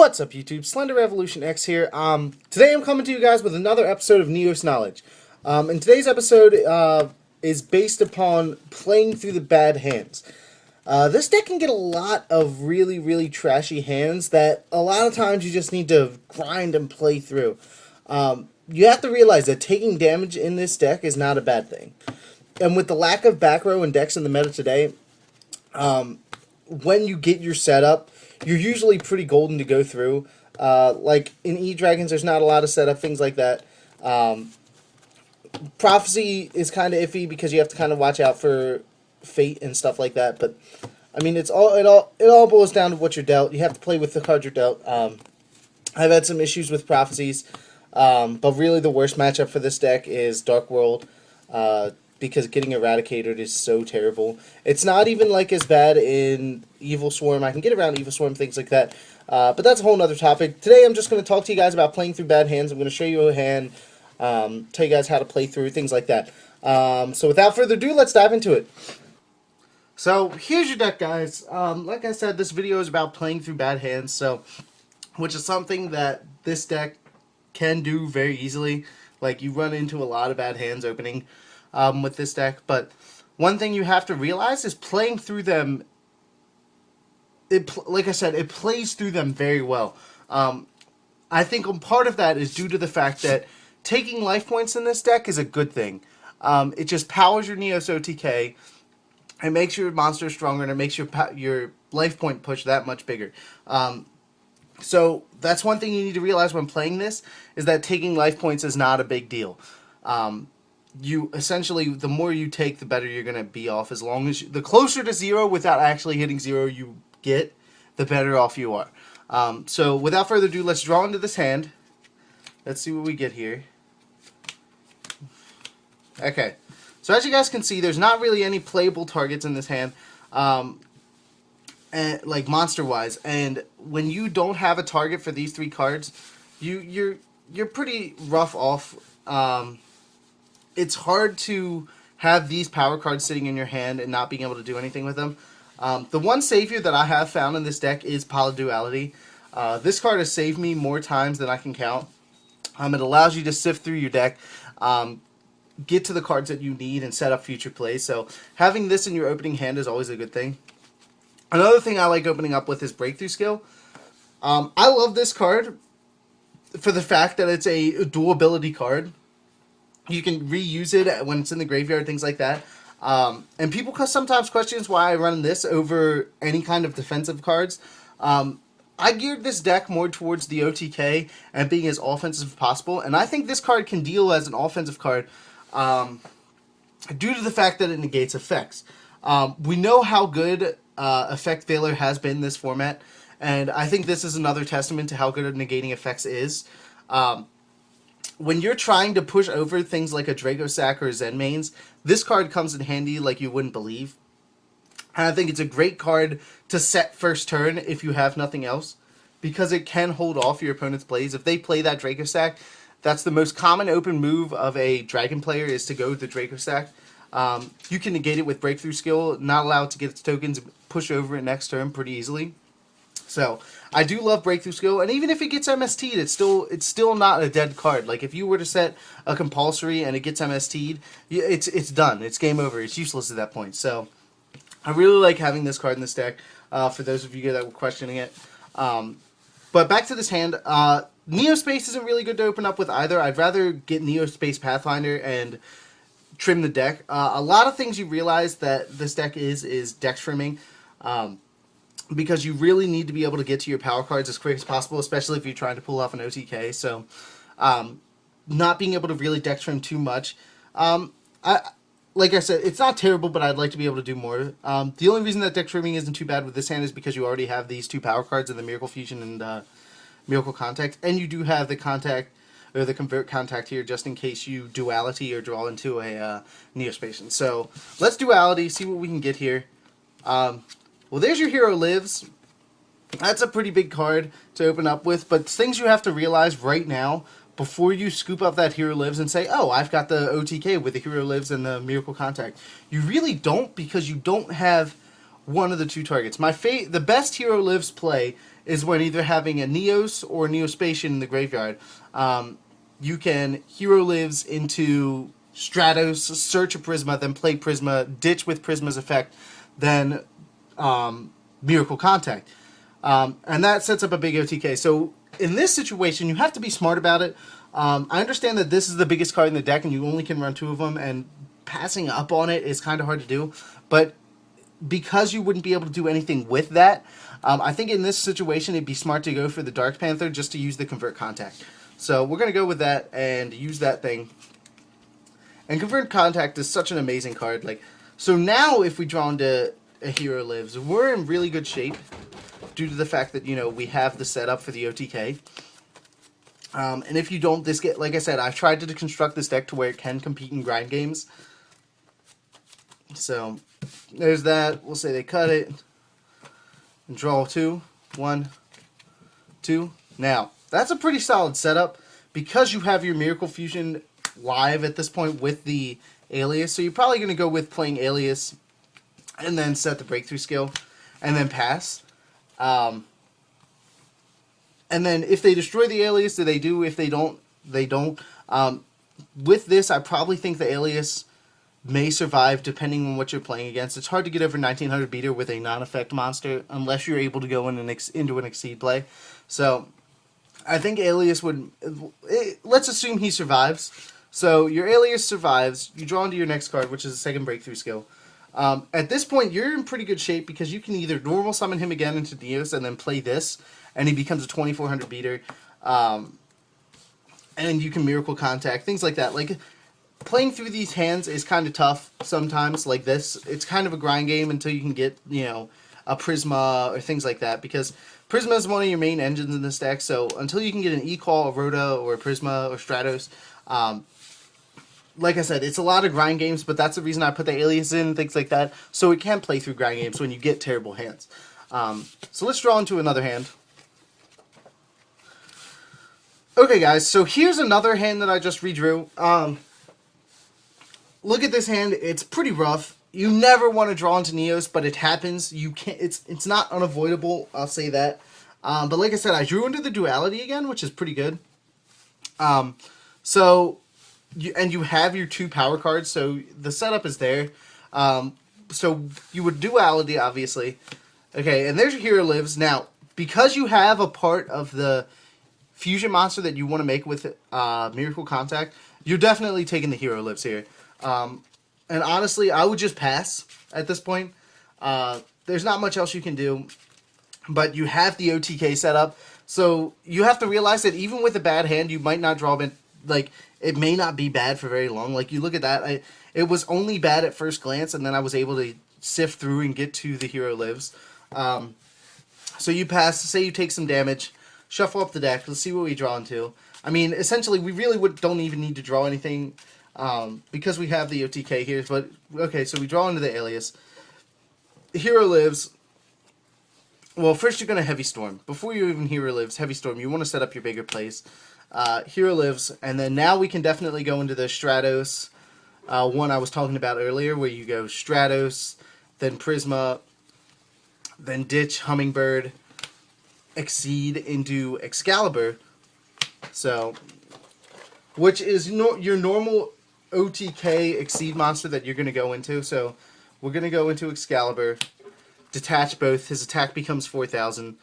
What's up, YouTube? Slender Revolution X here. Today I'm coming to you guys with another episode of Neos Knowledge. And today's episode is based upon playing through the bad hands. This deck can get a lot of really trashy hands that a lot of times you just need to grind and play through. You have to realize that taking damage in this deck is not a bad thing. And with the lack of back row and decks in the meta today, when you get your setup, you're usually pretty golden to go through. Like in E-Dragons, there's not a lot of setup, things like that. Prophecy is kind of iffy because you have to kind of watch out for fate and stuff like that. But I mean, it all boils down to what you're dealt. You have to play with the cards you're dealt. I've had some issues with prophecies, but really the worst matchup for this deck is Dark World. Because getting eradicated is so terrible. It's not even like as bad in Evil Swarm. I can get around Evil Swarm, things like that. But that's a whole other topic. Today I'm just going to talk to you guys about playing through bad hands. I'm going to show you a hand, tell you guys how to play through, things like that. So without further ado, let's dive into it. So here's your deck, guys. Like I said, this video is about playing through bad hands, which is something that this deck can do very easily. Like, you run into a lot of bad hands opening with this deck, but one thing you have to realize is playing through them, like I said, it plays through them very well. I think part of that is due to the fact that taking life points in this deck is a good thing. It just powers your Neos OTK, it makes your monster stronger, and it makes your life point push that much bigger. So that's one thing you need to realize when playing this, is that taking life points is not a big deal. You essentially, the more you take, the better you're going to be off. As long as the closer to zero without actually hitting zero you get, the better off you are. So without further ado, let's draw into this hand. Let's see what we get here. Okay, so as you guys can see, there's not really any playable targets in this hand, and like monster wise. And when you don't have a target for these three cards, you're pretty rough off. It's hard to have these power cards sitting in your hand and not being able to do anything with them. The one savior that I have found in this deck is Polyduality. This card has saved me more times than I can count. It allows you to sift through your deck, get to the cards that you need, and set up future plays. So having this in your opening hand is always a good thing. Another thing I like opening up with is Breakthrough Skill. I love this card for the fact that it's a dual ability card. You can reuse it when it's in the graveyard, things like that. And people sometimes question why I run this over any kind of defensive cards. I geared this deck more towards the OTK and being as offensive as possible. And I think this card can deal as an offensive card due to the fact that it negates effects. We know how good Effect Veiler has been in this format. And I think this is another testament to how good negating effects is. When you're trying to push over things like a Dracosac or Zenmaines, this card comes in handy like you wouldn't believe. And I think it's a great card to set first turn if you have nothing else, because it can hold off your opponent's plays. If they play that Dracosac, that's the most common open move of a Dragon player, is to go with the Dracosac. You can negate it with Breakthrough Skill, not allow it to get its tokens, push over it next turn pretty easily. So I do love Breakthrough Skill, and even if it gets MST'd, it's still not a dead card. Like, if you were to set a compulsory and it gets MST'd, it's done. It's game over. It's useless at that point. So I really like having this card in this deck. For those of you that were questioning it. But back to this hand, Neospace isn't really good to open up with either. I'd rather get Neospace Pathfinder and trim the deck. A lot of things you realize that this deck is deck trimming. Because you really need to be able to get to your power cards as quick as possible, especially if you're trying to pull off an OTK. So, not being able to really deck trim too much. Like I said, it's not terrible, but I'd like to be able to do more. The only reason that deck trimming isn't too bad with this hand is because you already have these two power cards in the Miracle Fusion and Miracle Contact, and you do have the Contact or the Convert Contact here just in case you Duality or draw into a Neospacian. So let's Duality, see what we can get here. Well, there's your Hero Lives. That's a pretty big card to open up with, but things you have to realize right now before you scoop up that Hero Lives and say, oh, I've got the OTK with the Hero Lives and the Miracle Contact. You really don't, because you don't have one of the two targets. The best Hero Lives play is when either having a Neos or a Neospatian in the graveyard, you can Hero Lives into Stratos, search a Prisma, then play Prisma, ditch with Prisma's effect, then Miracle Contact. And that sets up a big OTK. So in this situation, you have to be smart about it. I understand that this is the biggest card in the deck and you only can run 2 of them, and passing up on it is kind of hard to do. But because you wouldn't be able to do anything with that, I think in this situation it'd be smart to go for the Dark Panther just to use the Convert Contact. So we're going to go with that and use that thing. And Convert Contact is such an amazing card. Like, so now if we draw into a Hero Lives, we're in really good shape due to the fact that, you know, we have the setup for the OTK. And if you don't, like I said, I've tried to construct this deck to where it can compete in grind games. So there's that. We'll say they cut it. And draw 2. 1, 2. Now, that's a pretty solid setup because you have your Miracle Fusion live at this point with the Alias. So you're probably going to go with playing Alias and then set the breakthrough skill and then pass. And then if they destroy the Alias, they do. If they don't, they don't. With this, I probably think the Alias may survive depending on what you're playing against. It's hard to get over 1900 beater with a non-effect monster unless you're able to go in into an Exceed play. So I think Alias would... let's assume he survives. So your Alias survives. You draw into your next card, which is a second breakthrough skill. At this point, you're in pretty good shape because you can either normal summon him again into Neos and then play this, and he becomes a 2400 beater. And you can Miracle Contact, things like that. Like, playing through these hands is kind of tough sometimes, like this. It's kind of a grind game until you can get, you know, a Prisma or things like that, because Prisma is one of your main engines in this deck, so until you can get an E-Call, a Rhoda, or a Prisma, or Stratos, like I said, it's a lot of grind games, but that's the reason I put the Alias in, things like that, so it can play through grind games when you get terrible hands. So let's draw into another hand. Okay, guys, so here's another hand that I just redrew. Look at this hand. It's pretty rough. You never want to draw into Neos, but it happens. You can't. It's not unavoidable. I'll say that. But like I said, I drew into the Duality again, which is pretty good. So you have your 2 power cards, so the setup is there. So you would Duality, obviously. Okay, and there's your Hero Lives. Now, because you have a part of the fusion monster that you want to make with Miracle Contact, you're definitely taking the Hero Lives here. And honestly, I would just pass at this point. There's not much else you can do, but you have the OTK set up, so you have to realize that even with a bad hand, you might not draw it. Like, it may not be bad for very long. Like, you look at that, it was only bad at first glance, and then I was able to sift through and get to the Hero Lives. So you pass, say you take some damage, shuffle up the deck, let's see what we draw into. I mean, essentially, we really don't even need to draw anything, because we have the OTK here. But okay, so we draw into the Alias. The Hero Lives. Well, first you're going to Heavy Storm. Before you even Hero Lives, Heavy Storm, you want to set up your bigger plays. Hero Lives, and then now we can definitely go into the Stratos one I was talking about earlier, where you go Stratos, then Prisma, then ditch Hummingbird, Exceed into Excalibur. So, which is your normal OTK Exceed monster that you're going to go into. So, we're going to go into Excalibur, detach both. His attack becomes 4,000.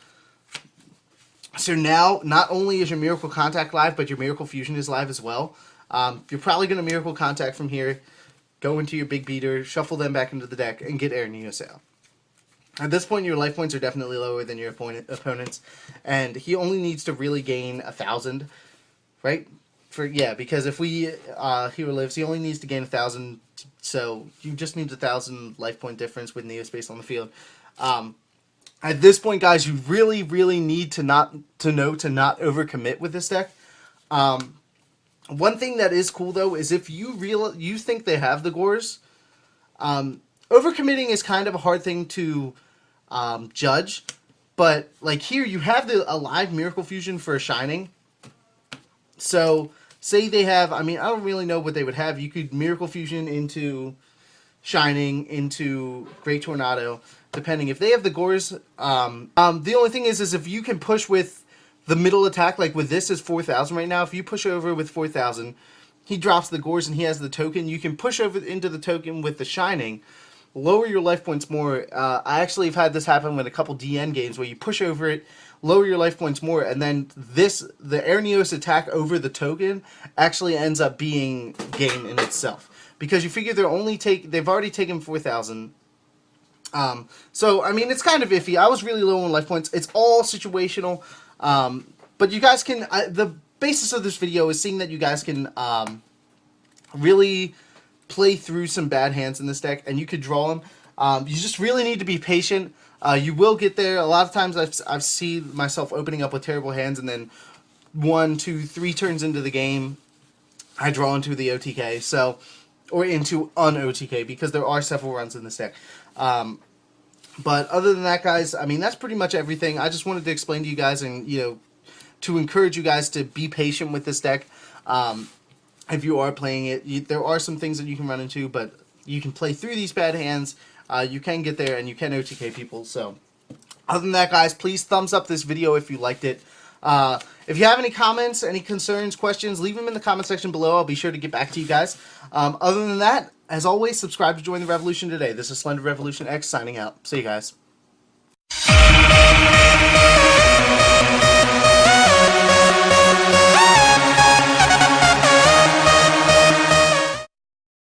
So now, not only is your Miracle Contact live, but your Miracle Fusion is live as well. You're probably going to Miracle Contact from here, go into your big beater, shuffle them back into the deck, and get Air Neos out. At this point, your life points are definitely lower than your opponent's, and he only needs to really gain 1,000, right? Because if we Hero Lives, he only needs to gain 1,000, so you just need 1,000 life point difference with Neospace on the field. At this point, guys, you really, really need to not overcommit with this deck. One thing that is cool though is if you think they have the Gores, overcommitting is kind of a hard thing to judge. But like here, you have a live Miracle Fusion for a Shining. So say they have, I mean, I don't really know what they would have. You could Miracle Fusion into Shining into Great Tornado, depending. If they have the Gores, the only thing is if you can push with the middle attack, like with this is 4,000 right now, if you push over with 4,000, he drops the Gores and he has the token, you can push over into the token with the Shining, lower your life points more. I actually have had this happen with a couple DN games where you push over it, lower your life points more, and then the Arnios attack over the token actually ends up being gain in itself. Because you figure they've already taken 4,000. So, I mean, it's kind of iffy. I was really low on life points. It's all situational. But you guys can, the basis of this video is seeing that you guys can really play through some bad hands in this deck, and you could draw them. You just really need to be patient. You will get there. A lot of times I've seen myself opening up with terrible hands, and then 1, 2, 3 turns into the game, I draw into the OTK. So, or into un-OTK, because there are several runs in this deck. But other than that, guys, I mean, that's pretty much everything. I just wanted to explain to you guys and, to encourage you guys to be patient with this deck. If you are playing it, there are some things that you can run into, but you can play through these bad hands. You can get there, and you can OTK people. So, other than that, guys, please thumbs up this video if you liked it. If you have any comments, any concerns, questions, leave them in the comment section below. I'll be sure to get back to you guys. Other than that, as always, subscribe to join the revolution today. This is Slender Revolution X signing out. See you guys.